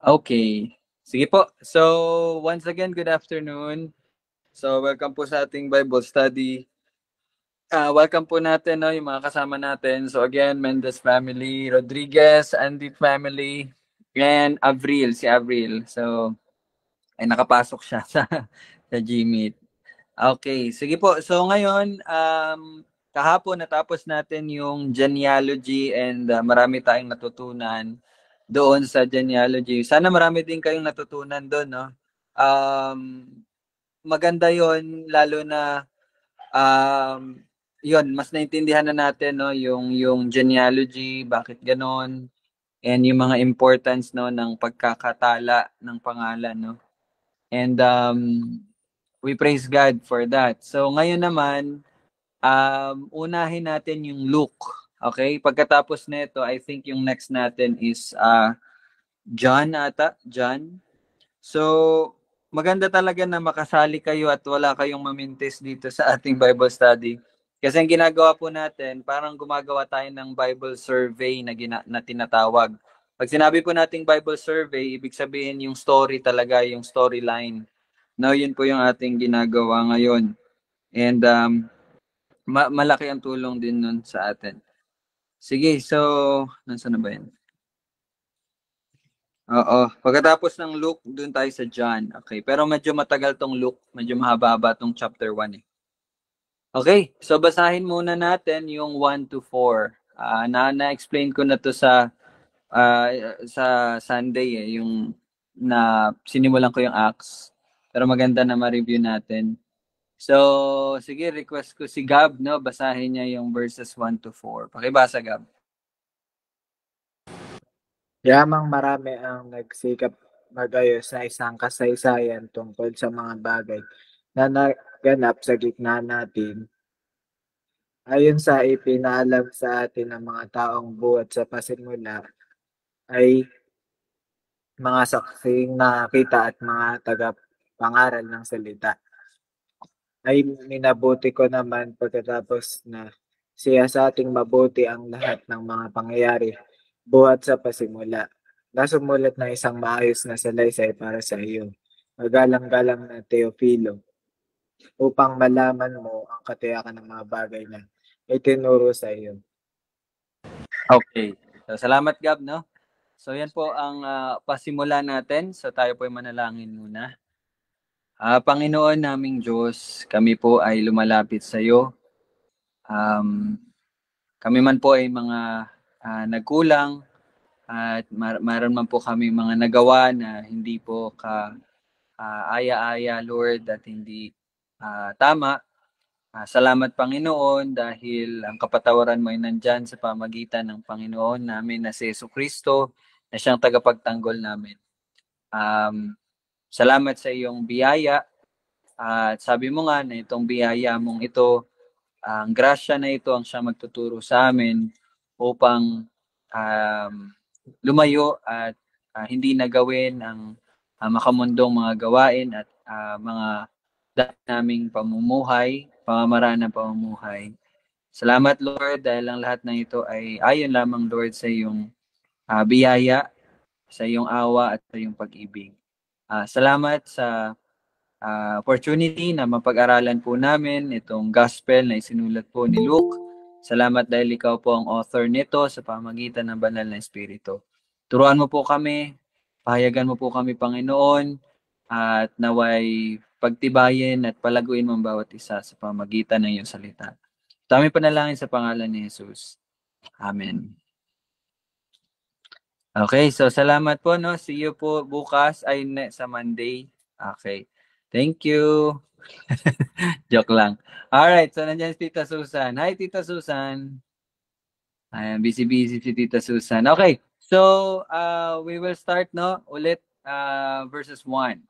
Okay. Sige po. So, once again, good afternoon. So, welcome po sa ating Bible study. Welcome po natin no, yung mga kasama natin. So, again, Mendez family, Rodriguez, Andy family, and Avril, si Avril. So, ay nakapasok siya sa Gmeet. Okay, sige po. So, ngayon, kahapon natapos natin yung genealogy and marami tayong natutunan doon sa genealogy. Sana marami din kayong natutunan doon, no? Um, Maganda yon lalo na um, yon mas naintindihan na natin no yung genealogy, bakit ganon, and yung mga importance no ng pagkakatala ng pangalan no. And we praise God for that. So ngayon naman unahin natin yung Luke. Okay? Pagkatapos nito, I think yung next natin is John ata, John. So, maganda talaga na makasali kayo at wala kayong mamintis dito sa ating Bible study. Kasi ang ginagawa po natin, parang gumagawa tayo ng Bible survey na tinatawag. Pag sinabi po nating Bible survey, ibig sabihin yung story talaga, yung storyline. No, yun po yung ating ginagawa ngayon. And malaki ang tulong din nun sa atin. Sige, so, nasaan na ba yan? Oo. Pagkatapos ng Luke, dun tayo sa John. Okay. Pero medyo matagal tong Luke. Medyo mahaba-haba tong chapter 1 eh. Okay. So basahin muna natin yung 1 to 4. Na-explain ko na to uh, sa Sunday eh. Yung na sinimulan ko yung Acts. Pero maganda na ma-review natin. So, sige, request ko si Gab, no? Basahin niya yung verses 1 to 4. Pakibasa, Gab. Yamang marami ang nagsikap magayos sa isang kasaysayan tungkol sa mga bagay na naganap sa gitna natin. Ayon sa ipinaalam sa atin ng mga taong buhat sa pasimula ay mga saksing nakita at mga tagapangaral ng salita. Ay minabuti ko naman pagkatapos na siya sa ating mabuti ang lahat ng mga pangyayari buhat sa pasimula. Nasumulat na isang maayos na salaysay para sa iyo, magalang-galang na Teofilo, upang malaman mo ang katiyakan ng mga bagay na itinuro sa iyo. Okay. So, salamat, Gab, no? So, yan po ang pasimula natin. So, tayo po ay manalangin muna. Panginoon naming Diyos, kami po ay lumalapit sa iyo. Kami man po ay mga nagkulang at mayroon man po kami mga nagawa na hindi po aya-aya, Lord, at hindi tama. Salamat, Panginoon, dahil ang kapatawaran mo ay nandyan sa pamagitan ng Panginoon namin na si Jesucristo na siyang tagapagtanggol namin. Salamat sa iyong biyaya. At sabi mo nga na itong biyaya mong ito, ang grasya na ito ang siyang magtuturo sa amin upang lumayo at hindi nagawin ang makamundong mga gawain at mga dati naming pamumuhay, pamamaraan ng pamumuhay. Salamat, Lord, dahil ang lahat ng ito ay ayon lamang, Lord, sa iyong biyaya, sa iyong awa at sa iyong pag-ibig. Salamat sa opportunity na mapag-aralan po namin itong gospel na isinulat po ni Luke. Salamat dahil ikaw po ang author nito sa pamagitan ng banal na Espiritu. Turuan mo po kami, pahayagan mo po kami, Panginoon, at naway pagtibayin at palaguin mo ang bawat isa sa pamagitan ng iyong salita. Dami panalangin sa pangalan ni Jesus. Amen. Okay, so salamat po, no? See you po bukas ay sa Monday. Okay. Thank you. Joke lang. Alright, so nandiyan si Tita Susan. Hi, Tita Susan. Ayan, busy-busy si Tita Susan. Okay, so we will start, no? Ulit, verses 1.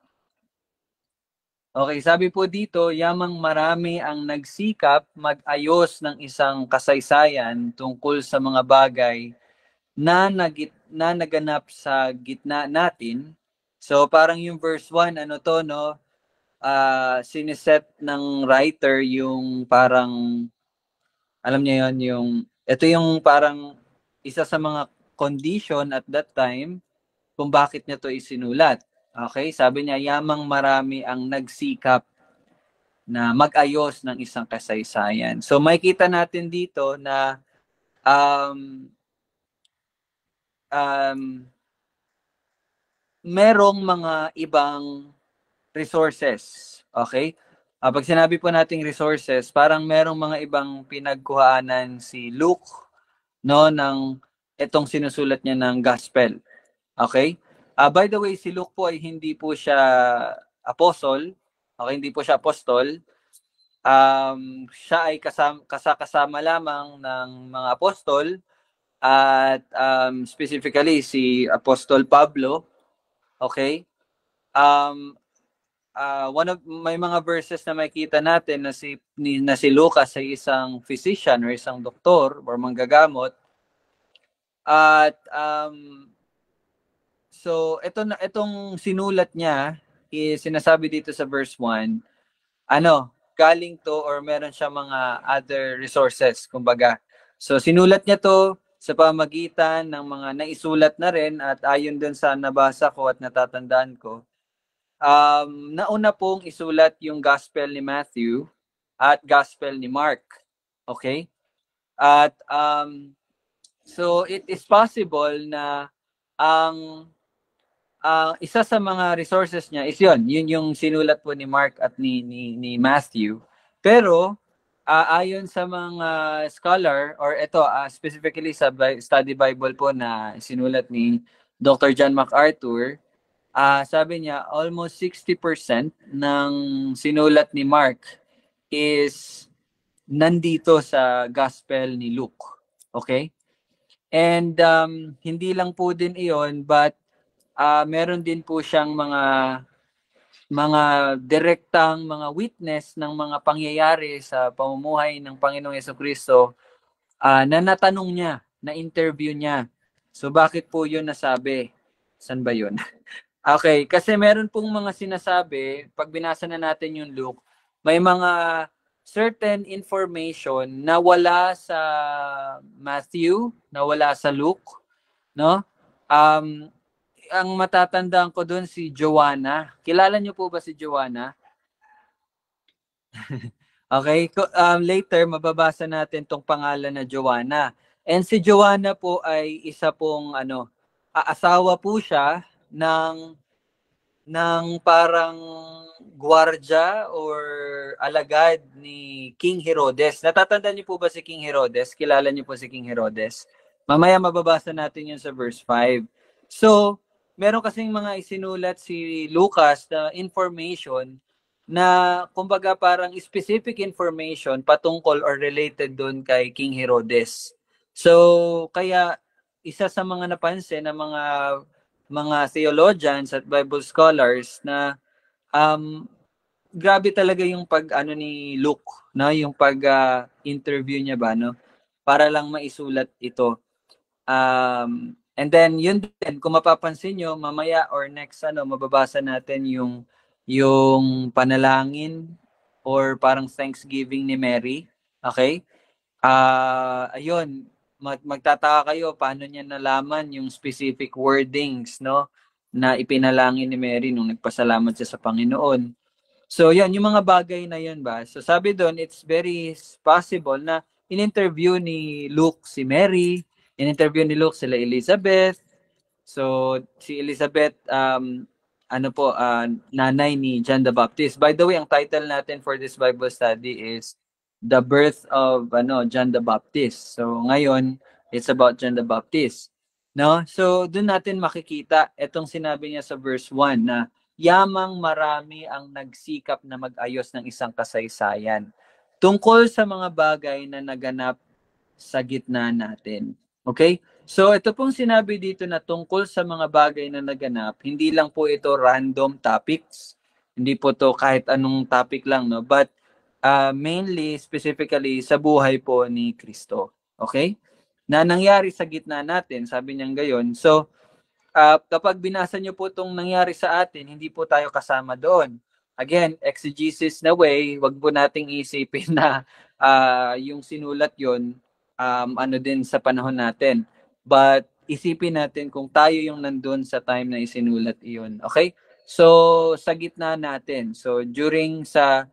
Okay, sabi po dito, yamang marami ang nagsikap mag-ayos ng isang kasaysayan tungkol sa mga bagay na naganap sa gitna natin. So parang yung verse 1, ano to, no? Siniset ng writer yung parang, alam niya yon, ito yung parang isa sa mga condition at that time kung bakit niya to isinulat. Okay? Sabi niya, yamang marami ang nagsikap na mag-ayos ng isang kasaysayan. So makikita natin dito na um, um, merong mga ibang resources. Okay? Pag sinabi po nating resources, parang merong mga ibang pinagkuhaanan si Luke, no, ng itong sinusulat niya ng gospel. Okay? By the way, si Luke po ay hindi po siya apostle. Okay, hindi po siya apostol. Siya ay kasama lamang ng mga apostol at specifically si Apostol Pablo. Okay? May mga verses na makita natin na si Lucas ay isang physician or isang doktor or manggagamot. At so itong sinulat niya is sinasabi dito sa verse 1, galing to or meron siya mga other resources, kumbaga. So sinulat niya to sa pamagitan ng mga naisulat na rin at ayon dun sa nabasa ko at natatandaan ko, nauna pong isulat yung Gospel ni Matthew at Gospel ni Mark. Okay? At so it is possible na ang isa sa mga resources niya is yun yung sinulat po ni Mark at ni Matthew. Pero ayon sa mga scholar or ito specifically sa study Bible po na sinulat ni Dr. John MacArthur, sabi niya almost 60% ng sinulat ni Mark is nandito sa Gospel ni Luke. Okay? And hindi lang po din iyon, but meron din po siyang mga direktang mga witness ng mga pangyayari sa pamumuhay ng Panginoong Jesucristo na natanong niya, na interview niya. So bakit po yun nasabi? San ba yun? Okay, kasi meron pong mga sinasabi, pag binasa na natin yung Luke, may mga certain information na wala sa Matthew, na wala sa Luke, no? Ang matatandaan ko doon si Joanna. Kilala niyo po ba si Joanna? Okay, later mababasa natin tong pangalan na Joanna. And si Joanna po ay isa pong asawa po siya ng parang gwardya or alagad ni King Herodes. Natatandaan niyo po ba si King Herodes? Kilala niyo po si King Herodes? Mamaya mababasa natin yun sa verse 5. So, meron kasing mga isinulat si Lucas na information na kumbaga parang specific information patungkol or related doon kay King Herodes. So, kaya isa sa mga napansin ng mga theologians at Bible scholars na grabe talaga yung ni Luke, no, yung interview niya ba, no, para lang maisulat ito. And then yun din, kung mapapansin nyo, mamaya or next mababasa natin yung panalangin or parang Thanksgiving ni Mary. Okay? Ayun, magtataka kayo paano niya nalaman yung specific wordings, no, na ipinalangin ni Mary nung nagpasalamat siya sa Panginoon. So yan, yung mga bagay na yun ba? So sabi doon, it's very possible na in-interview ni Luke si Mary, in-interview ni Luke sila Elizabeth. So si Elizabeth, nanay ni John the Baptist. By the way, ang title natin for this Bible study is The Birth of John the Baptist. So ngayon, it's about John the Baptist. No? So doon natin makikita itong sinabi niya sa verse 1 na yamang marami ang nagsikap na mag-ayos ng isang kasaysayan tungkol sa mga bagay na naganap sa gitna natin. Okay? So ito pong sinabi dito na tungkol sa mga bagay na naganap, hindi lang po ito random topics. Hindi po to kahit anong topic lang, no? But mainly, specifically, sa buhay po ni Kristo. Okay? Na nangyari sa gitna natin, sabi niya gayon. So, kapag binasa niyo po itong nangyari sa atin, hindi po tayo kasama doon. Again, exegesis na way, wag po nating isipin na yung sinulat yon din sa panahon natin. But isipin natin kung tayo yung nandun sa time na isinulat iyon. Okay? So, sa gitna natin. So, during sa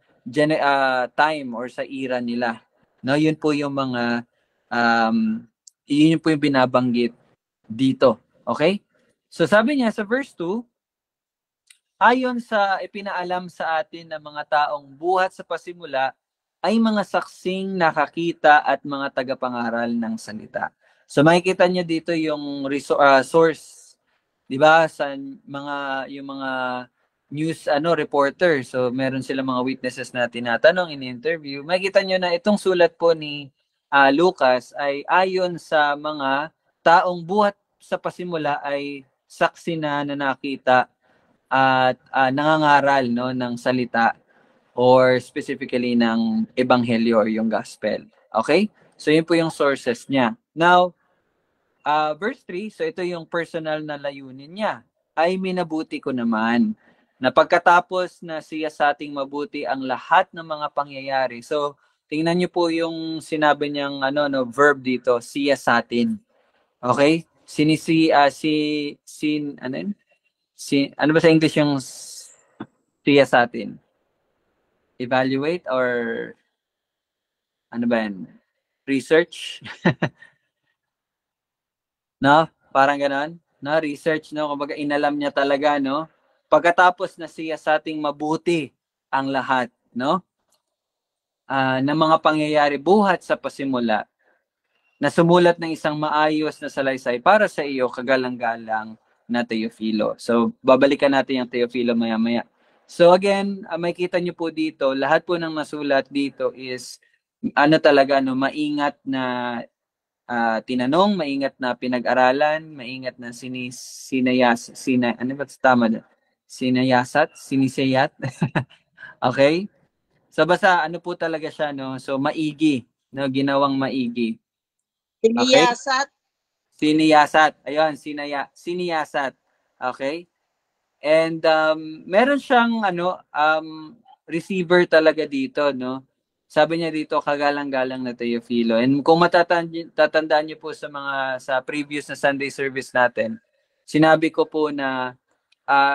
time or sa era nila. No, yun po yung mga yun po yung binabanggit dito. Okay? So, sabi niya sa verse 2, ayon sa ipinaalam sa atin ng mga taong buhat sa pasimula, ay mga saksing nakakita at mga tagapangaral ng salita. So makikita niyo dito yung source, 'di ba? Sa yung mga news reporter. So meron sila mga witnesses na tinatanong, in-interview. Makikita niyo na itong sulat po ni Lucas ay ayon sa mga taong buhat sa pasimula ay saksi na nakita at nangangaral ng salita or specifically ng ebanghelyo or yung gospel. Okay? So yun po yung sources niya. Now, verse 3, so ito yung personal na layunin niya. Ay minabuti ko naman na pagkatapos na siya sa ating mabuti ang lahat ng mga pangyayari. So, tingnan niyo po yung sinabi niyang verb dito, siya sa atin. Okay? Ano ba sa English yung siya sa atin? Evaluate or ano ba yan? Research? No? Parang ganon? No? Research, no? Kumbaga inalam niya talaga, no? Pagkatapos na siya sa ating mabuti ang lahat, no? Ng mga pangyayari buhat sa pasimula na sumulat ng isang maayos na salaysay para sa iyo kagalang-galang na Teofilo. So, babalikan natin yung Teofilo maya-maya. So again, makikita niyo po dito, lahat po ng nasulat dito is talaga maingat na tinanong, maingat na pinag-aralan, maingat na sinisiyat. Okay? So basta po talaga siya, no? So maigi, no? Ginawang maigi. Okay? Siniyasat. Ayun, siniyasat. Okay? And meron siyang receiver talaga dito, no? Sabi niya dito, kagalang-galang na Teofilo. And kung tatandaan niyo po sa previous na Sunday service natin, sinabi ko po na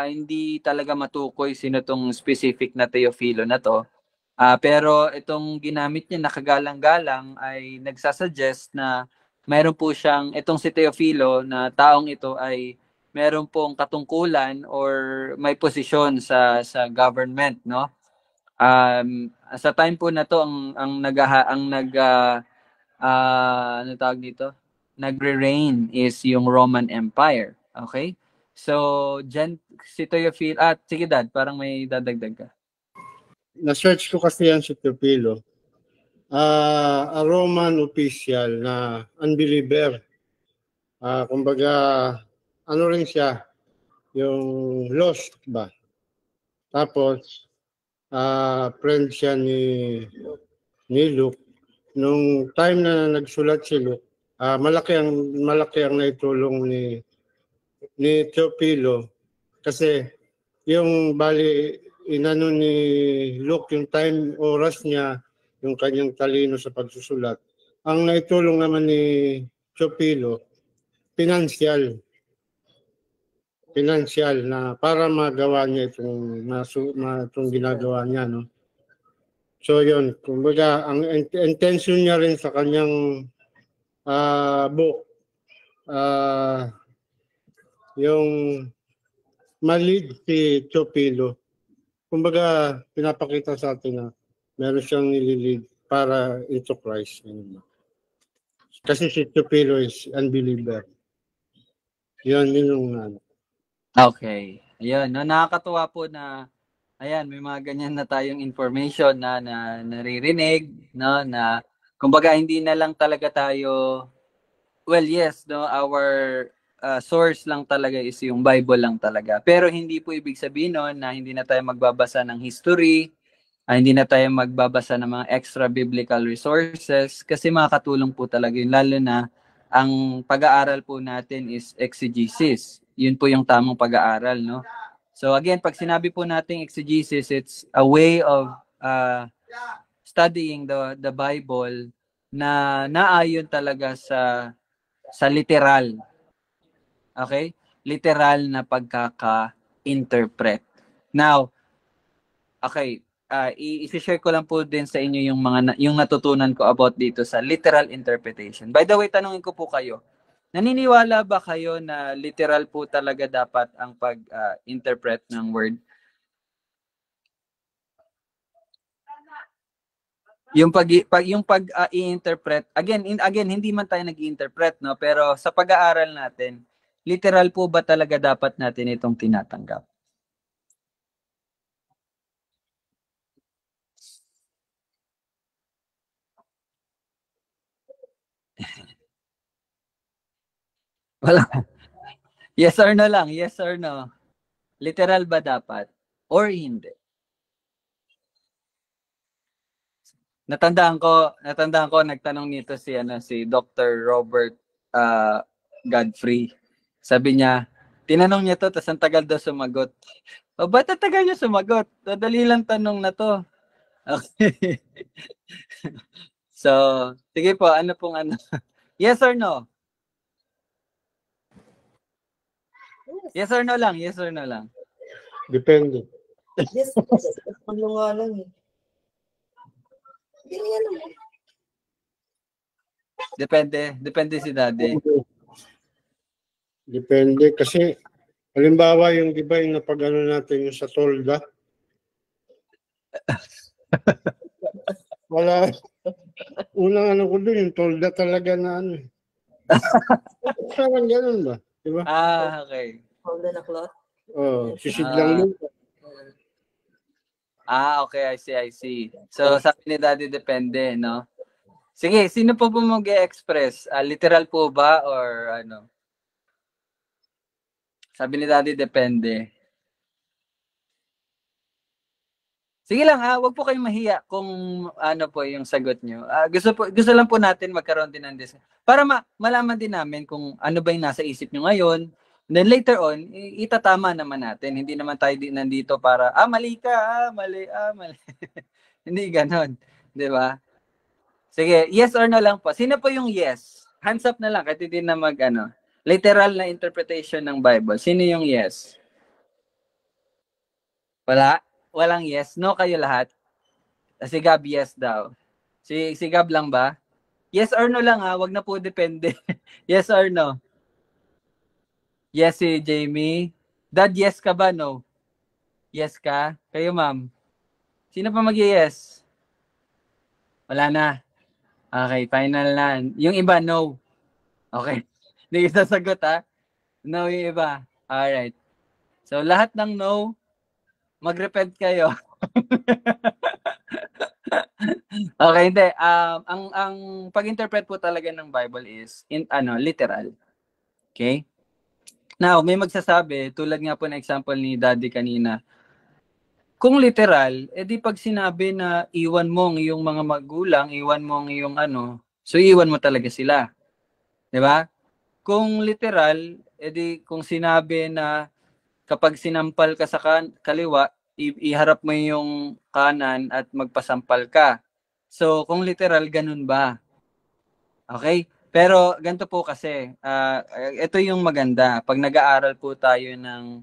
hindi talaga matukoy sino tong specific na Teofilo na to. Pero itong ginamit niya na kagalang-galang ay nagsasuggest na meron po siyang, itong si Teofilo na taong ito ay meron pong katungkulan or may posisyon sa government, no? Sa time po na to ano tawag dito? Nagre-reign is yung Roman Empire. Okay? So, si Teofilo, sige Dad, parang may dadagdag ka. Na-search ko kasi yan si Teofilo. A Roman official na unbeliever. Kumbaga, ano rin siya, yung lost ba? Tapos, friend siya ni Luke. Nung time na nagsulat si Luke, malaki ang naitulong ni Teofilo kasi yung bali inano ni Luke yung time oras niya, yung kanyang talino sa pagsusulat. Ang naitulong naman ni Teofilo, financial na para magawa niya itong ginagawa niya, no? So yun, kumbaga ang intention niya rin sa kanyang book, yung malid si Teofilo. Kumbaga pinapakita sa atin na meron siyang nililid para into Christ. Kasi si Teofilo is unbeliever. Yun yung Okay. Ayun, no, nakakatuwa po na ayan, may mga ganyan na tayong information na naririnig, no, na kumbaga hindi na lang talaga tayo, well, yes, no, our source lang talaga is yung Bible lang talaga. Pero hindi po ibig sabihin no, na hindi na tayo magbabasa ng history, hindi na tayo magbabasa ng mga extra biblical resources kasi makakatulong po talaga yun, lalo na ang pag-aaral po natin is exegesis. Yun po yung tamang pag-aaral, no? So again, pag sinabi po nating exegesis, it's a way of studying the Bible na naayon talaga sa literal, Okay? Literal na pagkaka-interpret. Now, okay, i-share ko lang po din sa inyo yung yung natutunan ko about dito sa literal interpretation. By the way, tanungin ko po kayo, naniniwala ba kayo na literal po talaga dapat ang pag-interpret ng word? Yung i-interpret, again hindi man tayo nag-i-interpret, no, pero sa pag-aaral natin, literal po ba talaga dapat natin itong tinatanggap? Wala. Yes or no lang, yes or no. Literal ba dapat or hindi? Natandaan ko nagtanong nito si Dr. Robert Godfrey. Sabi niya, tinanong niya to, tapos ang tagal daw sumagot. O, ba't ang tagal niya sumagot? Dali lang tanong na to. Okay. So, sige po, ano pong ano? Yes or no? Yes or no lang, yes or no lang. Depende. Yes, ano nga lang eh. Depende si Daddy. Depende kasi halimbawa yung di ba yung napag-ano natin yung sa tolda. Wala. Unang ano ko doon yung tolda talaga na ano. Parang ganun ba? Di ba? Okay. Hold na cloth. Oh, sisid lang doon. Okay, I see. So, sabi ni Daddy, depende, no? Sige, sino po mag-express? Literal po ba or ano? Sabi ni Daddy, depende. Sige lang wag po kayong mahiya kung ano po yung sagot nyo. Gusto lang po natin magkaroon din ng discussion para malaman din namin kung ano ba yung nasa isip nyo ngayon. And then later on, itatama naman natin. Hindi naman tayo nandito para, mali ka, mali. Hindi ganon. Di ba? Sige, yes or no lang po. Sino po yung yes? Hands up na lang, kahit hindi na literal na interpretation ng Bible. Sino yung yes? Wala? Walang yes? No kayo lahat? Si Gab yes daw. Si Gab lang ba? Yes or no lang wag na po depende. Yes or no? Yes si Jamie. Dad, yes ka ba? No? Yes ka? Kayo ma'am? Sino pa mag-yes? Wala na. Okay, final na. Yung iba, no. Okay. Hindi kita sagot No yung iba. Alright. So lahat ng no, mag-repent kayo. Okay, hindi. Ang pag-interpret po talaga ng Bible is literal. Okay? Now, may magsasabi, tulad nga po ng example ni Daddy kanina, kung literal, edi pag sinabi na iwan mo ang iyong mga magulang, iwan mo ang iyong so iwan mo talaga sila. 'Di ba? Kung literal, edi kung sinabi na kapag sinampal ka sa kaliwa, iharap mo yung kanan at magpasampal ka. So, kung literal, ganun ba? Okay? Pero ganito po kasi, ito yung maganda. Pag nag-aaral po tayo ng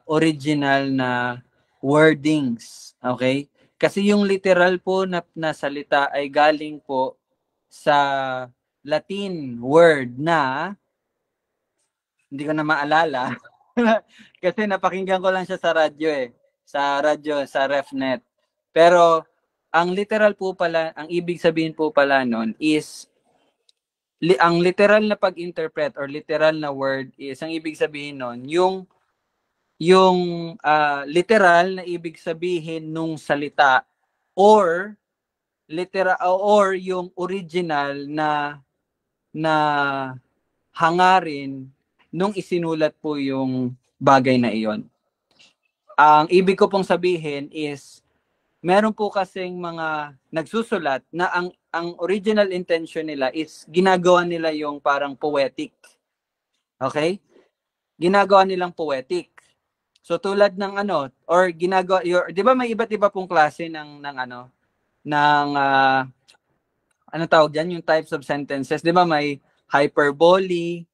original na wordings, okay? Kasi yung literal po na salita ay galing po sa Latin word na hindi ko na maalala. Kasi napakinggan ko lang siya sa radyo sa RefNet. Pero ang literal po pala, ang ibig sabihin po pala nun is ang literal na pag-interpret or literal na word is ang ibig sabihin nun yung literal na ibig sabihin nung salita or literal or yung original na hangarin nung isinulat po yung bagay na iyon. Ang ibig ko pong sabihin is meron po kasing mga nagsusulat na ang original intention nila is ginagawa nila yung parang poetic. Okay? Ginagawa nilang poetic. So tulad ng or ginagawa 'di ba may iba't iba pong klase ng tawag diyan, yung types of sentences, 'di ba may hyperbole,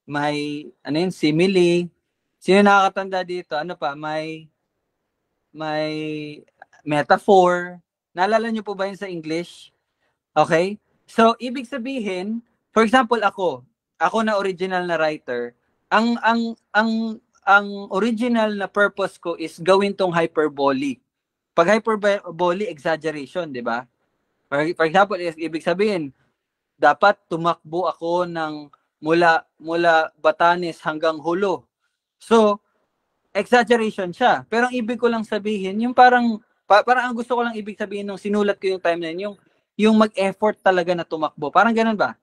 ano yun, simile. Sino nakakatanda dito? Ano pa? May metaphor. Naalala niyo po ba yun sa English? Okay? So, ibig sabihin, for example, ako na original na writer, ang original na purpose ko is gawin tong hyperbole. Pag hyperbole, exaggeration, di ba? For example, ibig sabihin, dapat tumakbo ako ng mula Batanes hanggang Hulo. So, exaggeration siya. Pero ang ibig ko lang sabihin, yung parang ang gusto ko lang ibig sabihin nung sinulat ko yung timeline, yung mag-effort talaga na tumakbo. Parang ganun ba?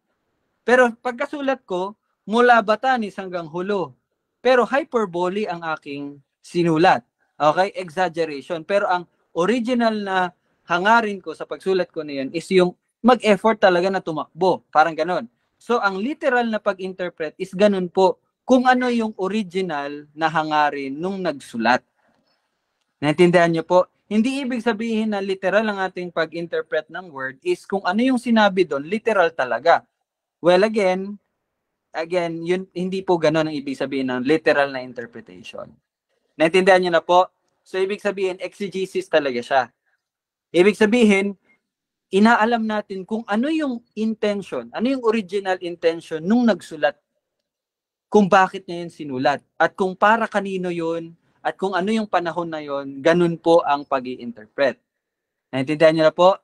Pero pagkasulat ko, mula Batanes hanggang Hulo. Pero hyperbole ang aking sinulat. Okay? Exaggeration. Pero ang original na hangarin ko sa pagsulat ko na yun is yung mag-effort talaga na tumakbo. Parang ganun. So, ang literal na pag-interpret is ganun po kung ano yung original na hangarin nung nagsulat. Naintindihan niyo po? Hindi ibig sabihin na literal ang ating pag-interpret ng word is kung ano yung sinabi doon, literal talaga. Well, again, yun, hindi po gano'n ang ibig sabihin ng literal na interpretation. Naintindihan niyo na po? So, ibig sabihin, exegesis talaga siya. Ibig sabihin, inaalam natin kung ano yung intention, ano yung original intention nung nagsulat, kung bakit niya yun sinulat, at kung para kanino yun, at kung ano yung panahon na yun, ganun po ang pag-i-interpret. Naintindihan niyo na po?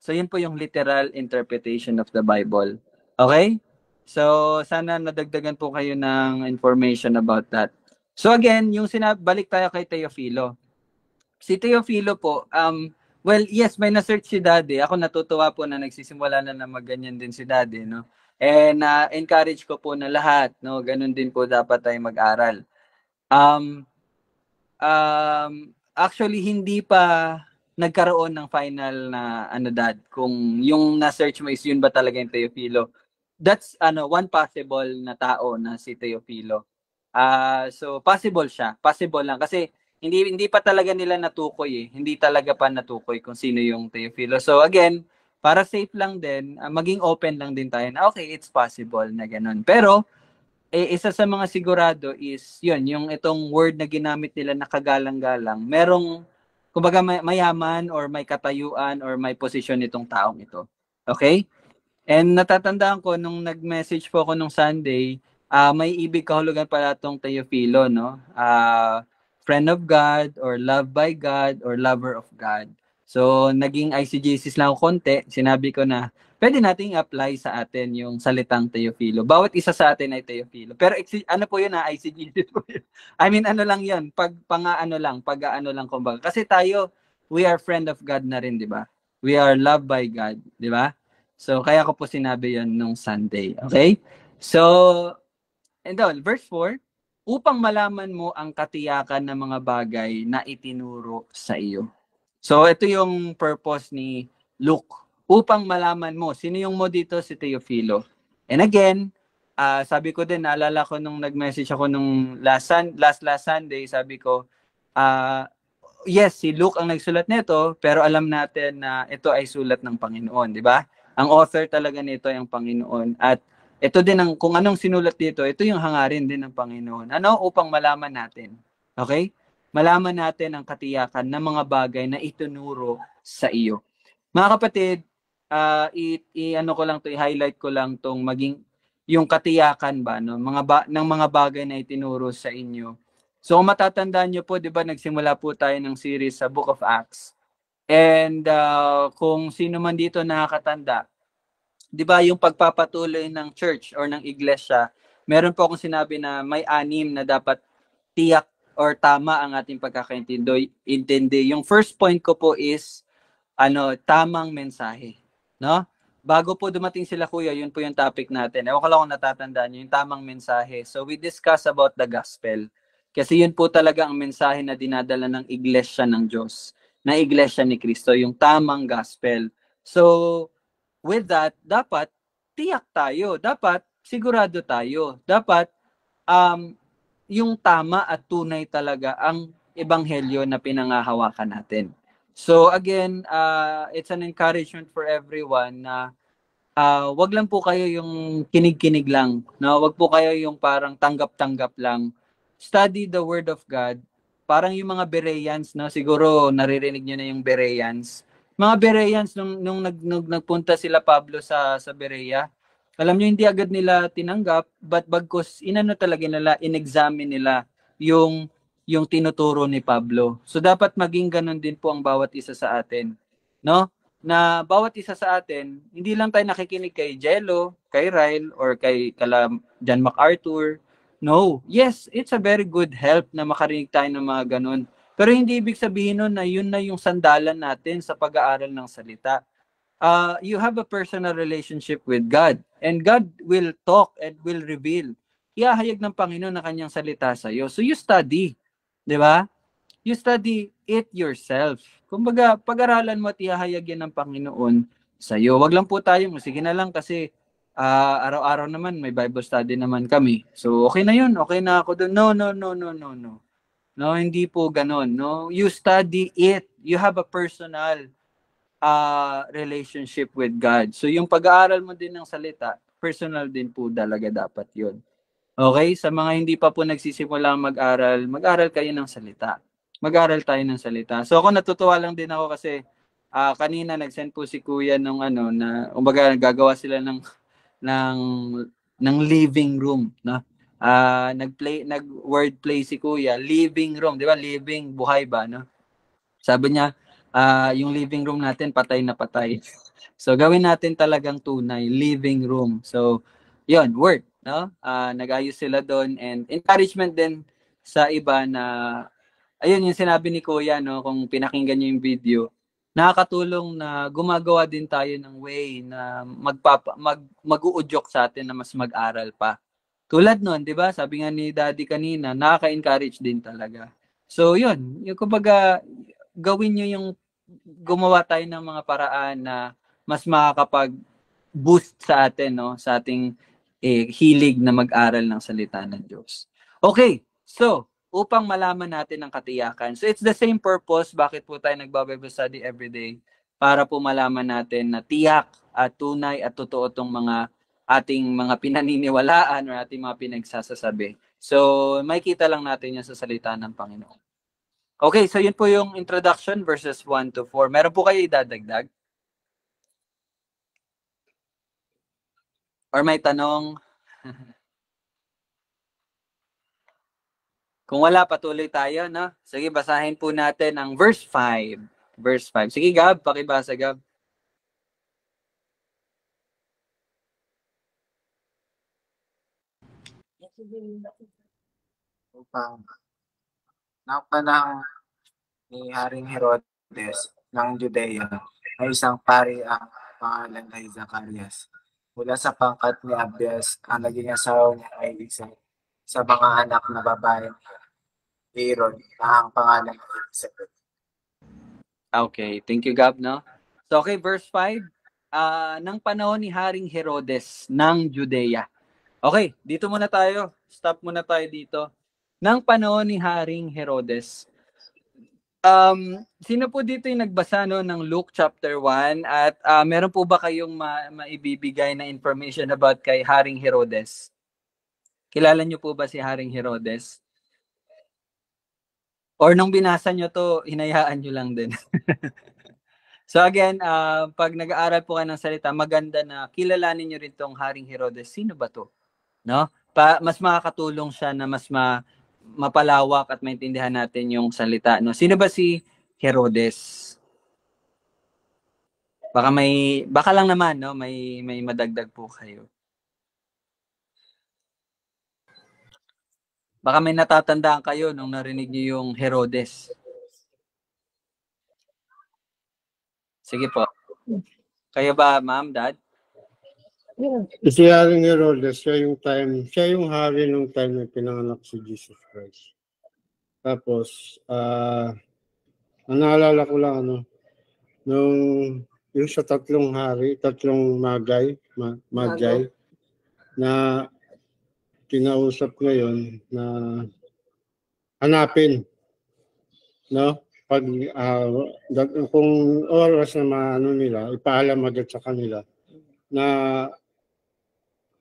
So, yun po yung literal interpretation of the Bible. Okay? So, sana nadagdagan po kayo ng information about that. So, again, balik tayo kay Teofilo. Si Teofilo po, well, yes, may na-search si Daddy. Ako natutuwa po na nagsisimula na magganyan din si Daddy, no? And encourage ko po na lahat, no? Ganun din po dapat tayo mag-aral. Actually, hindi pa nagkaroon ng final na Dad, kung yung na-search mo is yun ba talaga yung Teofilo. That's one possible na tao na si Teofilo. So possible siya. Possible lang kasi hindi pa talaga nila natukoy eh. Hindi talaga pa natukoy kung sino yung Teofilo. So again, para safe lang din, maging open lang din tayo na okay, it's possible na ganun. Pero isa sa mga sigurado is yun, yung itong word na ginamit nila na kagalang-galang. Merong kumbaga mayaman or may katayuan or may posisyon itong taong ito. Okay? And natatandaan ko nung nag-message po ako nung Sunday, may ibig kahulugan pala itong Teofilo, no? Friend of God or loved by God or lover of God. So, naging ICGCs lang ako konti. Sinabi ko na pwede nating apply sa atin yung salitang Teofilo. Bawat isa sa atin ay Teofilo. Pero ano po yun ICGCs po yun. I mean, ano lang yun. Pag-ano lang kumbaga. Kasi tayo, we are friend of God na rin, di ba? We are loved by God, di ba? So, kaya ko po sinabi yon nung Sunday. Okay? So, and then, verse 4, upang malaman mo ang katiyakan ng mga bagay na itinuro sa iyo. So, ito yung purpose ni Luke. Upang malaman mo. Sino yung mo dito? Si Teofilo. And again, sabi ko din, naalala ko nung nag-message ako nung last Sunday, sabi ko, yes, si Luke ang nagsulat nito, pero alam natin na ito ay sulat ng Panginoon, di ba? Ang author talaga nito ay ang Panginoon. At ito din kung anong sinulat dito, ito yung hangarin din ng Panginoon. Ano? Upang malaman natin. Okay? Malaman natin ang katiyakan ng mga bagay na itunuro sa iyo. Mga kapatid, i-highlight ko lang tong maging yung katiyakan ba no ng mga bagay na itinuro sa inyo. So kung matatandaan niyo po, 'di ba, nagsimula po tayo ng series sa Book of Acts. And kung sino man dito nakakatanda, 'di ba, yung pagpapatuloy ng church or ng iglesia, meron po akong sinabi na may 6 na dapat tiyak or tama ang ating pagkakaintindi. Yung first point ko po is tamang mensahe, no? Bago po dumating sila kuya, yun po yung topic natin. Ewan ko lang kung natatandaan niyo, yung tamang mensahe. So we discuss about the gospel. Kasi yun po talaga ang mensahe na dinadala ng iglesia ng Diyos, na iglesia ni Kristo, yung tamang gospel. So with that, dapat tiyak tayo, dapat sigurado tayo, dapat yung tama at tunay talaga ang ebanghelyo na pinangahawakan natin. So again, it's an encouragement for everyone na wag lang po kayo yung kinig-kinig lang, no? Wag po kayo yung parang tanggap-tanggap lang. Study the Word of God. Parang yung mga Bereans, no? Siguro naririnig niyo na yung Bereans. Mga Bereans nung nagpunta sila Pablo sa Berea, alam niyo hindi agad nila tinanggap, but bagkus inano talaga nila, inexamine nila yung tinuturo ni Pablo. So dapat maging ganun din po ang bawat isa sa atin, no? Na bawat isa sa atin, hindi lang tayo nakikinig kay Jello, kay Ryle, or kay John MacArthur. No. Yes, it's a very good help na makarinig tayo ng mga ganun. Pero hindi ibig sabihin nun na yun na yung sandalan natin sa pag-aaral ng salita. You have a personal relationship with God, and God will talk and will reveal. Ihahayag ng Panginoon na kanyang salita sa iyo. So you study, di ba? You study it yourself. Kumbaga, pag-aralan mo at ihahayag yan ng Panginoon sa iyo. Wag lang po tayo, sige na lang kasi araw-araw naman may Bible study naman kami. So okay na yun, okay na ako doon. No, no, no, no, no, no. No, hindi po ganon. No, you study it. You have a personal relationship with God. So yung pag-aaral mo din ng salita, personal din po talaga dapat yun. Okay? Sa mga hindi pa po nagsisimula mag-aral, mag-aral kayo ng salita. Mag-aral tayo ng salita. So ako natutuwa lang din ako kasi kanina nag-send po si Kuya nung na umbaga gagawa sila ng living room, no? Nag-word play si Kuya, living room, 'di ba? Living, buhay ba, no? Sabi niya, yung living room natin patay na patay. So gawin natin talagang tunay, living room. So, yon, work, no? Nag-ayos sila doon, and encouragement din sa iba na ayun yung sinabi ni Kuya, no, kung pinakinggan niyo yung video, nakakatulong na gumagawa din tayo ng way na mag-uudyok sa atin na mas mag-aral pa. Tulad nun, 'di ba? Sabi nga ni Daddy kanina, nakaka-encourage din talaga. So, yun, yung kumbaga gawin niyo yung gumawa tayo ng mga paraan na mas makakapag-boost sa atin, no, sa ating hilig na mag-aral ng salita ng Diyos. Okay, so upang malaman natin ang katiyakan. So it's the same purpose bakit po tayo nagba-Bible study every day, para po malaman natin na tiyak at tunay at totoo tong mga ating mga pinaniniwalaan or ating mga pinagsasasabi. So makikita lang natin yan sa salita ng Panginoon. Okay, so yun po yung introduction, verses 1 to 4. Meron po kayo idadagdag? Or may tanong? Kung wala, patuloy tayo, no? Sige, basahin po natin ang verse 5. Verse 5. Sige, Gab, pakibasa, Gab. Upang ng panahon ni Haring Herodes ng Judea ay isang pari ang pangalan ay Zacarias. Mula sa pangkat ni Abias, ang naging asawa niya ay isa sa mga anak na babae ni Aaron na ang pangalan ay Elizabeth. Okay, thank you, Gab, no? So, okay, verse 5. Nang panahon ni Haring Herodes ng Judea. Okay, dito muna tayo. Stop muna tayo dito. Nang panahon ni Haring Herodes. Sino po dito yung nagbasa ng Luke chapter 1? At meron po ba kayong maibibigay na information about kay Haring Herodes? Kilala niyo po ba si Haring Herodes? Or nung binasa niyo to, hinayaan niyo lang din? So again, pag nag-aaral po kayo ng salita, maganda na kilalanin niyo rin tong Haring Herodes. Sino ba to? No? Mas makakatulong siya na mas mapalawak at maintindihan natin yung salita, no? Sino ba si Herodes? Baka lang naman, no, may madagdag po kayo. Baka may natatandaan kayo nung narinig niyo yung Herodes. Sige po. Kayo ba, Ma'am, Dad? Si Haring Herodes, siya yung hari nung time na pinanganak si Jesus Christ. Tapos, ang naalala ko lang, yung sa tatlong magay, na kinausap ngayon na hanapin, no? Pag kung oras na nila, ipaalam agad sa kanila na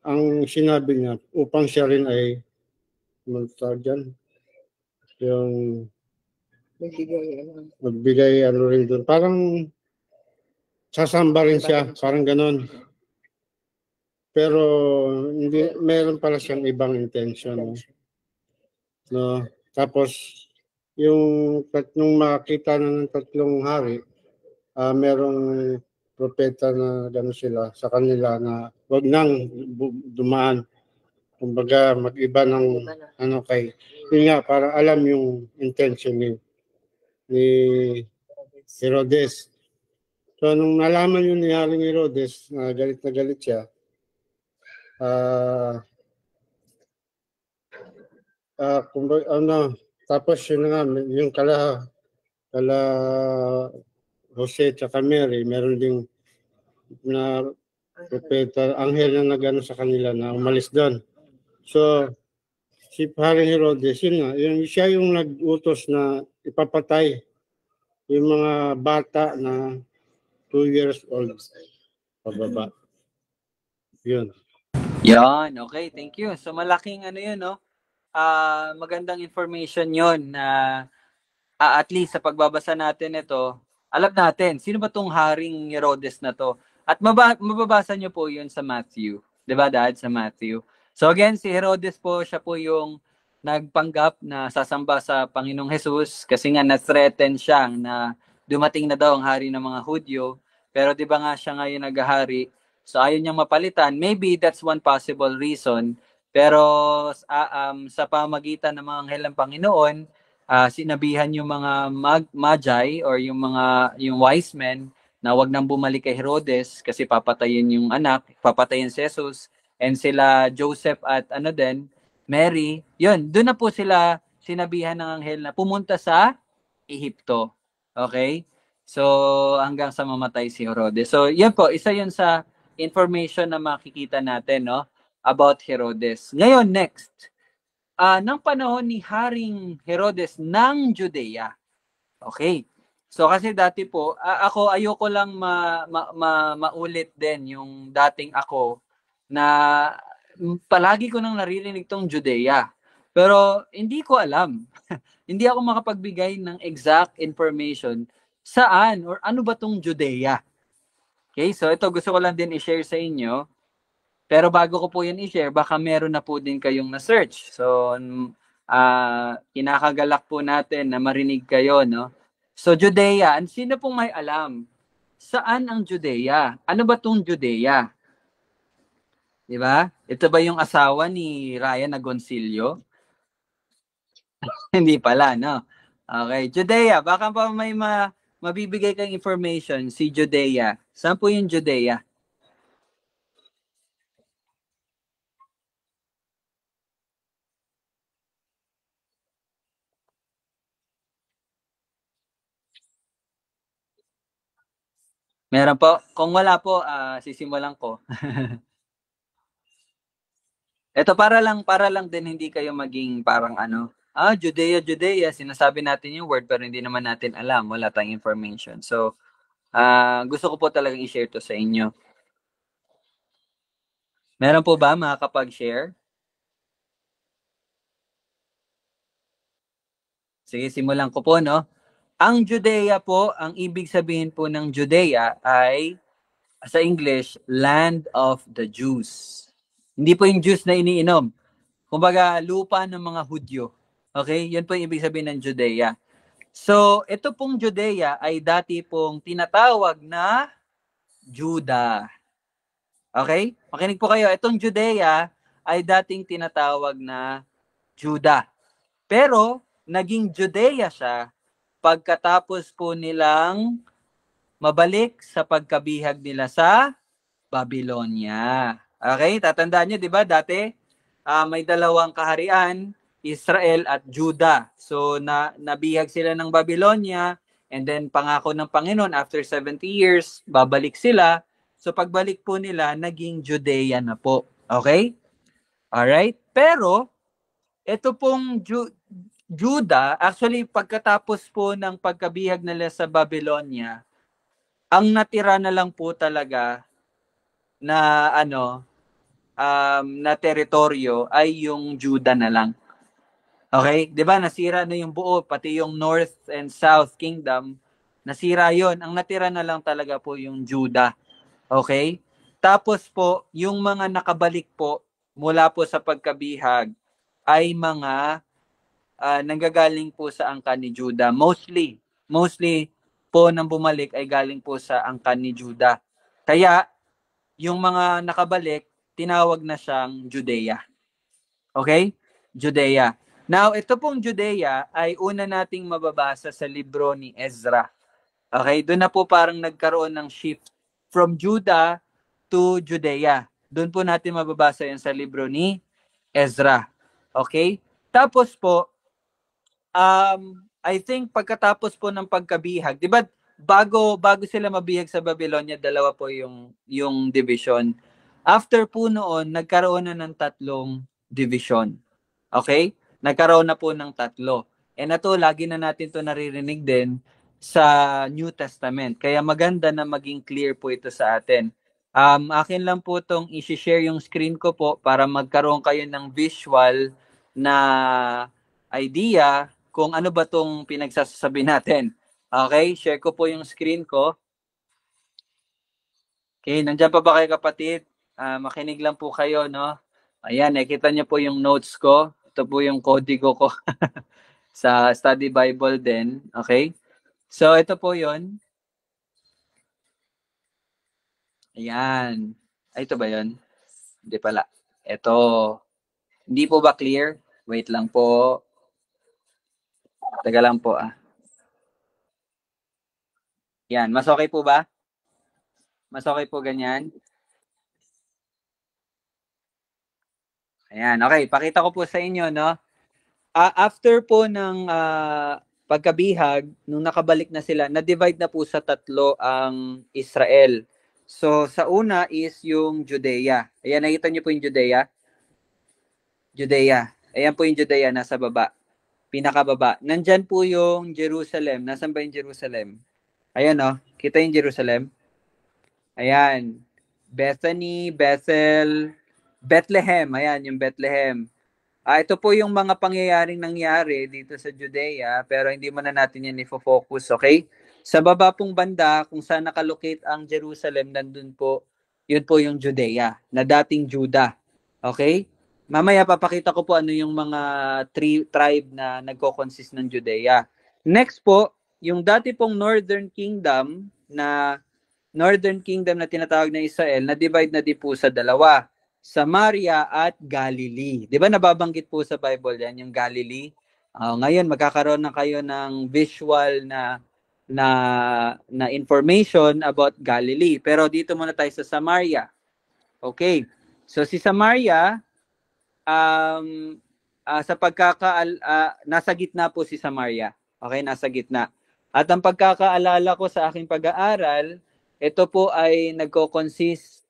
ang sinabi niya upang siya rin ay magtawag yung magbigay ano rin doon. Parang sasamba rin siya, parang ganon. Pero hindi, meron pala siyang ibang intention. No? Tapos, yung tatlong makakita na ng tatlong hari, merong propeta na gano'n sila sa kanila na wag nang dumaan. Kumbaga, mag-iba ng ano kay, yun nga, para alam yung intention ni Herodes. So, nung nalaman yun ni Haring Herodes, na galit siya, kumbaga, tapos yun na nga, yung kala Jose at Mary, meron ding na propeta, anghel na nagano sa kanila na umalis doon. So, si Haring Herodes, yun nga, siya yung nag-utos na ipapatay yung mga bata na 2 years old pababa. Yun. Yan, okay, thank you. So malaking ano yun, no? Magandang information yon na at least sa pagbabasa natin ito, alam natin, sino ba tong Haring Herodes na to? At mababasa nyo po yun sa Matthew. 'Di ba, Dad? Sa Matthew. So again, si Herodes po, siya po yung nagpanggap na sasamba sa Panginoong Jesus kasi nga na-threaten siya na dumating na daw ang hari ng mga Hudyo. Pero 'di ba nga siya ngayon naghahari? So ayaw niyang mapalitan. Maybe that's one possible reason. Pero sa pamagitan ng mga anghel ng Panginoon, sinabihan yung mga magi or yung wise men na wag nang bumalik kay Herodes kasi papatayin yung anak, papatayin si Jesus, and sila Joseph at Mary, yun, doon na po sila sinabihan ng anghel na pumunta sa Ehipto. Okay? So, hanggang sa mamatay si Herodes. So, yan po, isa yun sa information na makikita natin, no? About Herodes. Ngayon, next. Ng panahon ni Haring Herodes ng Judea. Okay. So kasi dati po, ako ayoko lang maulit din yung dating ako na palagi ko nang naririnig tong Judea. Pero hindi ko alam. Hindi ako makapagbigay ng exact information saan or ano ba tong Judea. Okay, so ito gusto ko lang din i-share sa inyo. Pero bago ko po yan i-share, baka meron na po din kayong na-search. So, kinakagalak po natin na marinig kayo, no? So, Judea, sino pong may alam? Saan ang Judea? Ano ba tong Judea? Di ba? Ito ba yung asawa ni Ryan Agoncillo? Hindi pala, no? Okay, Judea. Baka pa may mabibigay kang information si Judea. Saan po yung Judea? Meron po? Kung wala po, sisimulan ko. Ito para lang din hindi kayo maging parang Judea, sinasabi natin yung word pero hindi naman natin alam, wala tayong information. So, gusto ko po talagang i-share to sa inyo. Meron po ba makakapag-share? Sige, simulan ko po, no? Ang Judea po, ang ibig sabihin po ng Judea ay, sa English, land of the Jews. Hindi po yung juice na iniinom. Kumbaga, lupa ng mga Hudyo. Okay? Yan po yung ibig sabihin ng Judea. So, ito pong Judea ay dati pong tinatawag na Juda. Okay? Makinig po kayo. Itong Judea ay dating tinatawag na Juda. Pero, naging Judea siya pagkatapos po nilang mabalik sa pagkabihag nila sa Babylonia. Okay? Tatandaan nyo, di ba? Dati, may dalawang kaharian, Israel at Judah. So, nabihag sila ng Babylonia, and then pangako ng Panginoon, after 70 years, babalik sila. So, pagbalik po nila, naging Judea na po. Okay? Alright? Pero, ito pong Judah, actually, pagkatapos po ng pagkabihag nila sa Babylonia, ang natira na lang po talaga na na teritoryo ay yung Juda na lang. Okay? 'Di ba nasira na yung buo, pati yung North and South Kingdom, nasira 'yon. Ang natira na lang talaga po yung Juda. Okay? Tapos po, yung mga nakabalik po mula po sa pagkabihag ay mga nanggagaling po sa angkan ni Juda. Mostly po nang bumalik ay galing po sa angkan ni Juda. Kaya, yung mga nakabalik, tinawag na siyang Judea. Okay? Judea. Now, ito pong Judea ay una nating mababasa sa libro ni Ezra. Okay? Doon na po parang nagkaroon ng shift from Judah to Judea. Doon po natin mababasa yan sa libro ni Ezra. Okay? Tapos po, I think pagkatapos po ng pagkabihag, 'di ba? Bago sila mabihag sa Babylonia, dalawa po yung division. After po noon, nagkaroon na ng 3 division. Okay? Nagkaroon na po ng 3. And ito, lagi na natin to naririnig din sa New Testament. Kaya maganda na maging clear po ito sa atin. Akin lang po itong i-share yung screen ko po para magkaroon kayo ng visual na idea kung ano ba itong pinagsasabi natin. Okay, share ko po yung screen ko. Okay, nandiyan pa ba kayo kapatid? Makinig lang po kayo, no? Ayan, nakita niyo po yung notes ko. Ito po yung kodigo ko sa Study Bible din. Okay? So, ito po yun. Ayan. Ay, ito ba yun? Hindi pala. Ito. Hindi po ba clear? Wait lang po. Taga lang po Yan. Mas okay po ba? Mas okay po ganyan? Ayan. Okay. Pakita ko po sa inyo, no? After po ng pagkabihag, nung nakabalik na sila, na-divide na po sa 3 ang Israel. So, sa una is yung Judea. Ayan, nakita niyo po yung Judea? Judea. Ayan po yung Judea, nasa baba. Pinakababa. Nandyan po yung Jerusalem. Nasaan ba yung Jerusalem? Ayan, no? Kita yung Jerusalem? Ayan. Bethany, Bethel, Bethlehem. Ayan, yung Bethlehem. Ito po yung mga pangyayaring nangyari dito sa Judea, pero hindi mo na natin yan i-focus, okay? Sa baba pong banda, kung saan nakalocate ang Jerusalem, nandun po, yun po yung Judea, na dating Juda. Okay? Mamaya papakita ko po ano yung mga tribe na nagko-consist ng Judea. Next po, yung dati pong Northern Kingdom na tinatawag na Israel, na-divide na din po sa 2. Samaria at Galilee. 'Di ba nababanggit po sa Bible 'yan, yung Galilee? Ngayon magkakaroon na kayo ng visual na information about Galilee. Pero dito muna tayo sa Samaria. Okay. So si Samaria sa nasa gitna po si Samaria. Okay, nasa gitna. At ang pagkakaalala ko sa aking pag-aaral, ito po ay nagko-consist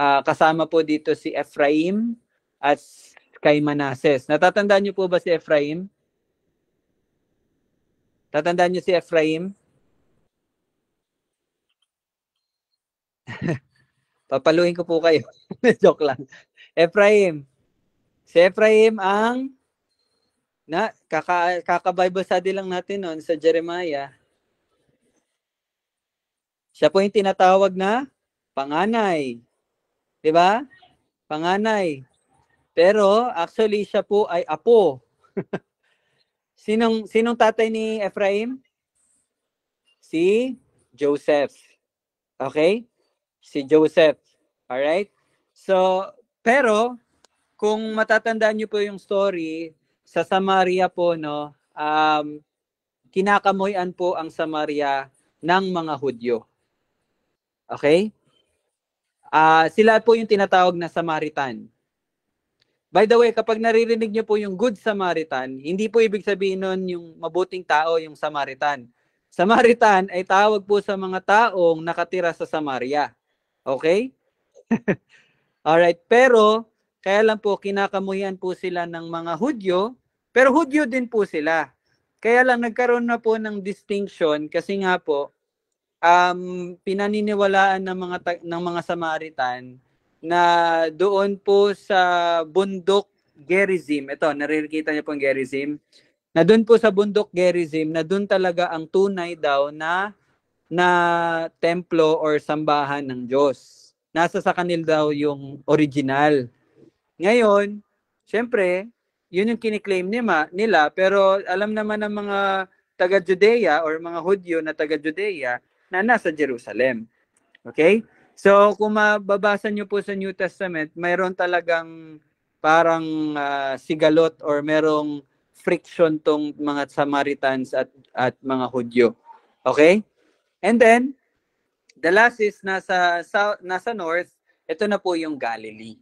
kasama po dito si Ephraim at kay Manases. Natatandaan niyo po ba si Ephraim? Tatandaan niyo si Ephraim? Papaluin ko po kayo. Joke lang. Ephraim. Si Ephraim ang kaka-Bible study lang natin noon sa Jeremiah. Siya po yung tinatawag na panganay. 'Di ba? Panganay. Pero actually siya po ay apo. Sinong tatay ni Ephraim? Si Joseph. Okay? Si Joseph. All right? So, pero kung matatandaan niyo po yung story sa Samaria po, no, kinakamuyan po ang Samaria ng mga Hudyo. Okay? Sila po yung tinatawag na Samaritan. By the way, kapag naririnig niyo po yung Good Samaritan, hindi po ibig sabihin nun yung mabuting tao yung Samaritan. Samaritan ay tawag po sa mga taong nakatira sa Samaria. Okay? Alright, pero kaya lang po kinakamuhian po sila ng mga Hudyo, pero Hudyo din po sila. Kaya lang nagkaroon na po ng distinction kasi nga po pinaniniwalaan ng mga Samaritan na doon po sa bundok Gerizim. Ito, narikita niyo po ang Gerizim. Na doon po sa bundok Gerizim, na doon talaga ang tunay daw na templo or sambahan ng Diyos. Nasa sa kanil daw yung original. Ngayon, syempre, yun yung kiniklaim nila, pero alam naman ng mga taga-Judea or mga Hudyo na taga-Judea na nasa Jerusalem. Okay? So, kung mababasa nyo po sa New Testament, mayroon talagang parang sigalot or merong friction tong mga Samaritans at mga Hudyo. Okay? And then, the last is nasa north, ito na po yung Galilee.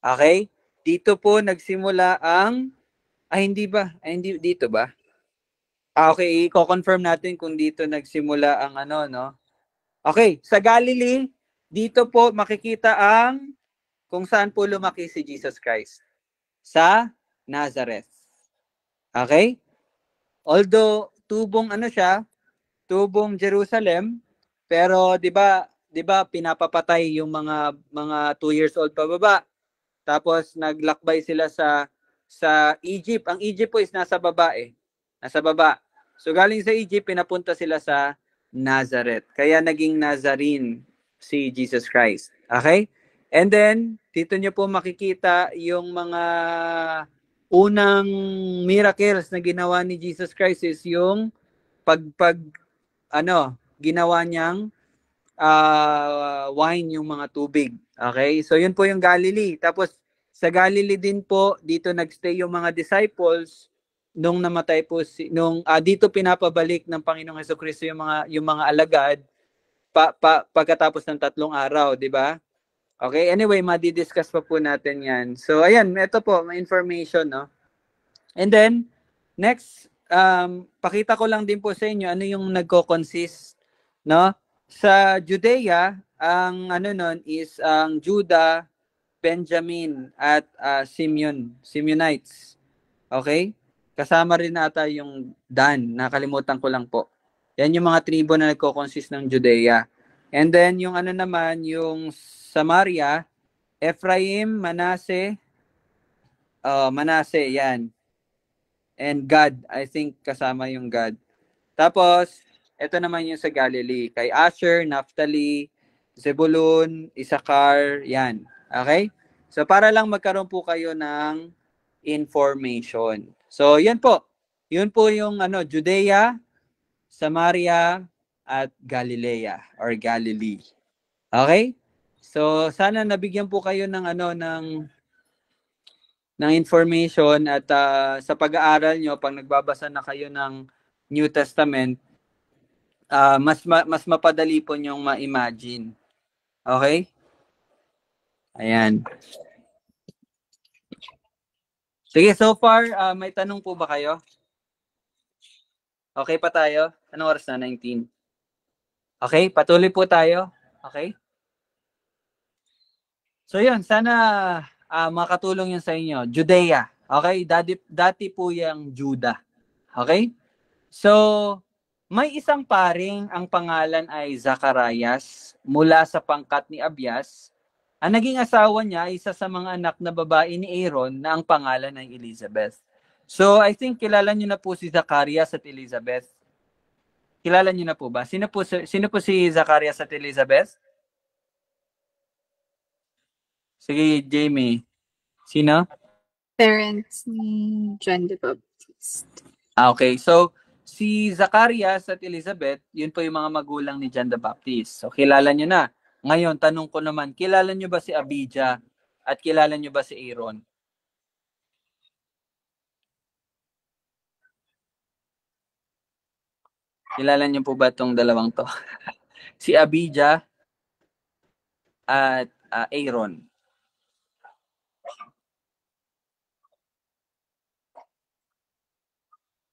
Okay? Dito po nagsimula ang hindi dito ba? Okay, i-confirm natin kung dito nagsimula ang no? Okay, sa Galilee, dito po makikita ang kung saan po lumaki si Jesus Christ. Sa Nazareth. Okay? Although tubong tubong Jerusalem, pero 'di ba pinapapatay yung mga 2 years old pababa. Tapos naglakbay sila sa Egypt. Ang Egypt po is nasa baba eh. Nasa baba. So galing sa Egypt, pinapunta sila sa Nazareth. Kaya naging Nazarene si Jesus Christ. Okay? And then, dito nyo po makikita yung mga unang miracles na ginawa ni Jesus Christ is yung ginawa niyang wine yung mga tubig. Okay? So yun po yung Galilee. Tapos sa Galilee din po dito nagstay yung mga disciples nung namatay po dito pinapabalik ng Panginoong Hesukristo yung mga alagad pagkatapos ng 3 araw, di ba? Okay, anyway, madi-discuss pa po natin 'yan. So ayan, ito po, may information, no. And then next, pakita ko lang din po sa inyo ano yung nagko-consist, no? Sa Judea, ang nun is ang Judah, Benjamin at Simeonites. Okay? Kasama rin ata yung Dan, nakalimutan ko lang po. Yan yung mga tribo na nagko-consist ng Judea. And then yung naman, yung Samaria, Ephraim, Manasseh, yan. And Gad, I think kasama yung Gad. Tapos, ito naman yung sa Galilee. Kay Asher, Naphtali, Zebulun, Issachar, yan. Okay? So, para lang magkaroon po kayo ng information. So, yan po. Yun po yung Judea, Samaria, at Galilea or Galilee. Okay? So, sana nabigyan po kayo ng ng information at sa pag-aaral nyo, pag nagbabasa na kayo ng New Testament, mas mapadali po nyong ma-imagine. Okay? Ayan. Sige, so far, may tanong po ba kayo? Okay pa tayo? Anong oras na? 19. Okay, patuloy po tayo. Okay? So yun, sana makatulong yun sa inyo. Judea. Okay? Dati po yung Judah. Okay? So, may isang paring ang pangalan ay Zacarias mula sa pangkat ni Abias. Ang naging asawa niya ay isa sa mga anak na babae ni Aaron na ang pangalan ay Elizabeth. So, I think kilala niyo na po si Zacarias at Elizabeth. Kilala niyo na po ba? Sino po si Zacarias at Elizabeth? Sige, Jamie. Sino? Parents ni John the Baptist. Okay. So, si Zacarias at Elizabeth, yun po yung mga magulang ni John the Baptist. So, kilala nyo na. Ngayon, tanong ko naman, kilala nyo ba si Abijah at kilala nyo ba si Aaron? Kilala nyo po ba itong dalawang to? Si Abijah at Aaron.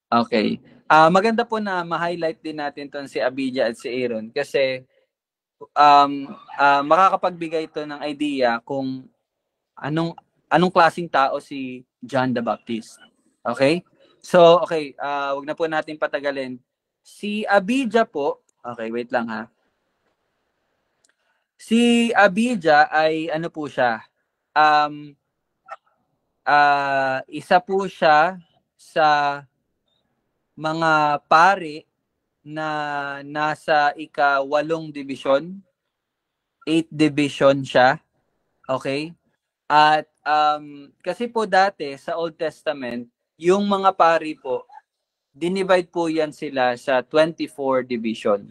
Okay. Maganda po na ma-highlight din natin ton si Abijah at si Aaron kasi makakapagbigay ito ng idea kung anong klaseng tao si John the Baptist. Okay? So, okay, wag na po natin patagalin. Si Abijah po, okay, wait lang ha. Si Abijah ay ano po siya? Um, Isa po siya sa mga pari na nasa ika-8 division. 8 division siya. Okay? At kasi po dati sa Old Testament, yung mga pari po, dinivide po yan sila sa 24 division.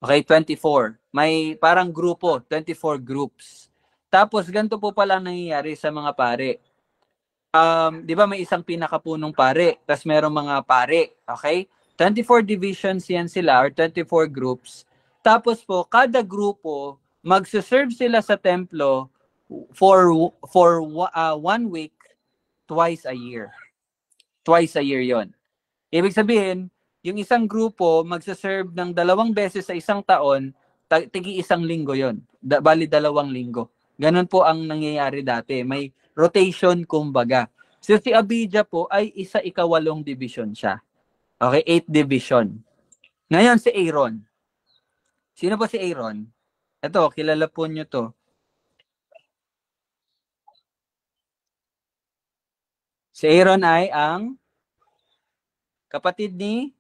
Okay, 24. May parang grupo, 24 groups. Tapos ganito po pala nangyayari sa mga pare. 'Di ba may isang pinakapunong pare, tapos merong mga pare, okay? 24 divisions yan sila or 24 groups. Tapos po kada grupo magse-serve sila sa templo for 1 week twice a year. Twice a year 'yon. Ibig sabihin, yung isang grupo magse-serve ng 2 beses sa isang taon, tigi 1 linggo 'yon. Bali 2 linggo. Ganun po ang nangyayari dati. May rotation kumbaga. So si Abijah po ay isa ika-8 division siya. Okay, 8 division. Ngayon si Aaron. Sino po si Aaron? Ito, kilala po nyo to. Si Aaron ay ang kapatid ni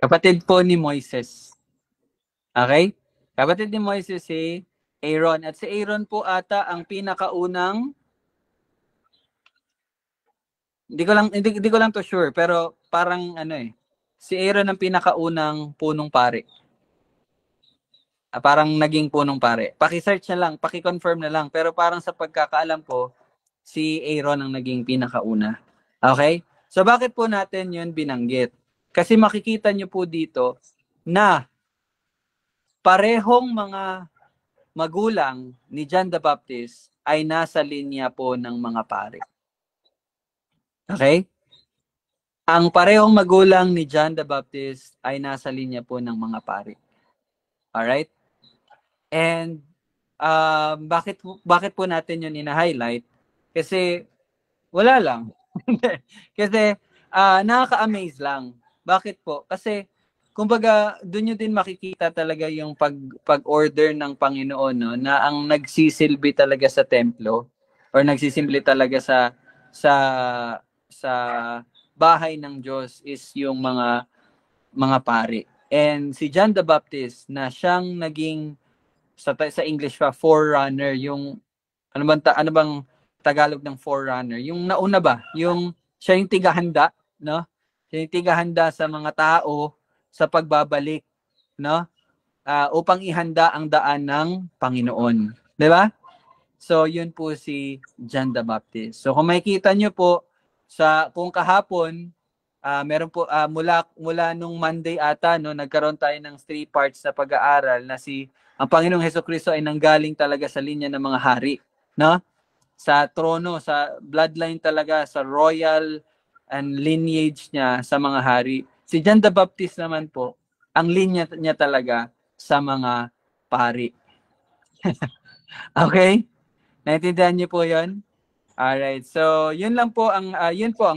kapatid po ni Moises. Okay? Kapatid ni Moises si Aaron. At si Aaron po ata ang pinakaunang hindi ko lang to sure, pero parang si Aaron ang pinakaunang punong pare. Parang naging punong pare. Paki-search na lang, paki-confirm na lang, pero parang sa pagkakaalam ko, si Aaron ang naging pinakauna. Okay? So bakit po natin 'yun binanggit? Kasi makikita nyo po dito na parehong mga magulang ni John the Baptist ay nasa linya po ng mga pare. Okay? Ang parehong magulang ni John the Baptist ay nasa linya po ng mga pare. Alright? And bakit po natin yun ina-highlight? Kasi wala lang. Kasi nakaka-amaze lang. Bakit po? Kasi kumbaga doon nyo din makikita talaga yung pag-order ng Panginoon, no, na ang nagsisilbi talaga sa templo or nagsisimili talaga sa bahay ng Diyos is yung mga pari. And si John the Baptist na siyang naging sa English pa forerunner, yung ano bang Tagalog ng forerunner? Yung nauna ba? Yung siya yung tigahanda, no? Siya yung tigahanda sa mga tao sa pagbabalik, no? Upang ihanda ang daan ng Panginoon. 'Di ba? So, yun po si John the Baptist. So, kung makikita nyo po kung kahapon meron po mula nung Monday ata, no, nagkaroon tayo ng 3 parts na pag-aaral na ang Panginoong Hesukristo ay nanggaling talaga sa linya ng mga hari, no? Sa trono, sa bloodline talaga, sa royal and lineage niya sa mga hari. Si John the Baptist naman po, ang linya niya talaga sa mga pari. Okay? Naintindihan niyo po 'yon? Alright. So, yun lang po ang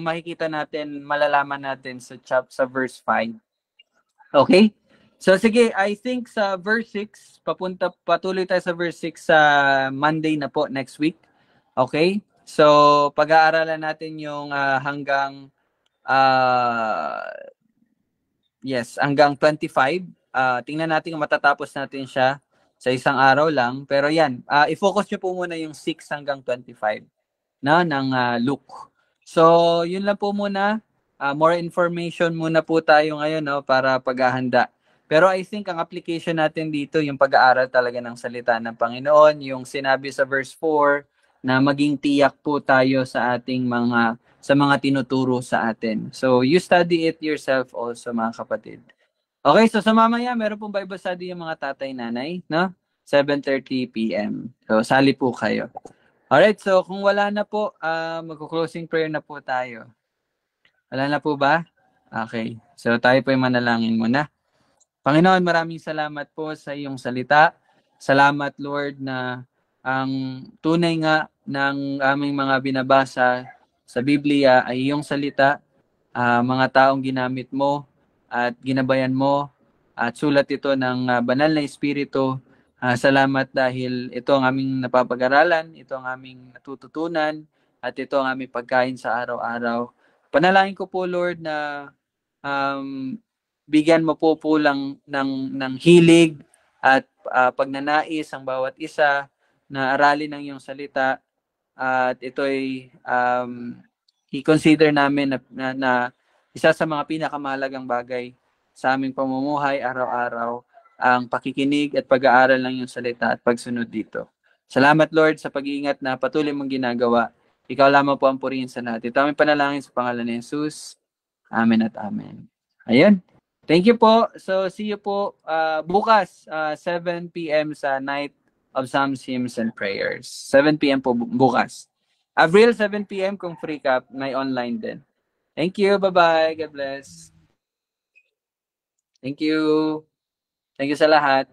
makikita natin, malalaman natin sa verse 5. Okay? So sige, I think sa verse 6, patuloy tayo sa verse 6 sa Monday na po next week. Okay? So, pag-aaralan natin yung hanggang 25. Tingnan natin kung matatapos natin siya sa isang araw lang. Pero yan, i-focus nyo po muna yung 6 hanggang 25 ng Luke. So, yun lang po muna. More information muna po tayo ngayon, no, para paghahanda. Pero I think ang application natin dito, yung pag-aaral talaga ng salita ng Panginoon, yung sinabi sa verse 4 na maging tiyak po tayo sa mga tinuturo sa atin. So, you study it yourself also, mga kapatid. Okay, so sa mamaya, meron pong Bible study yung mga tatay, nanay, no? 7:30 p.m. So, sali po kayo. Alright, so kung wala na po, magko-closing prayer na po tayo. Wala na po ba? Okay, so tayo po yung manalangin muna. Panginoon, maraming salamat po sa iyong salita. Salamat, Lord, na ang tunay nga ng aming mga binabasa sa Biblia ay iyong salita. mga taong ginamit mo at ginabayan mo at sulat ito ng banal na espiritu. Salamat dahil ito ang aming napapag-aralan, ito ang aming natututunan, at ito ang aming pagkain sa araw-araw. Panalangin ko po, Lord, na bigyan mo po lang ng hilig at pagnanais ang bawat isa na aralin ng iyong salita, at ito'y i-consider namin na isa sa mga pinakamahalagang bagay sa aming pamumuhay araw-araw, ang pakikinig at pag-aaral ng iyong salita at pagsunod dito. Salamat, Lord, sa pag-iingat na patuloy mong ginagawa. Ikaw lamang po ang purihin sa lahat. Ito aming panalangin sa pangalan ni Jesus. Amen at amen. Ayun. Thank you po. So, see you po bukas, 7 p.m. sa Night of Psalms, Hymns, and Prayers. 7 p.m. po bukas. Avril, 7 p.m. kung free ka, may online din. Thank you. Bye-bye. God bless. Thank you. Thank you sa lahat.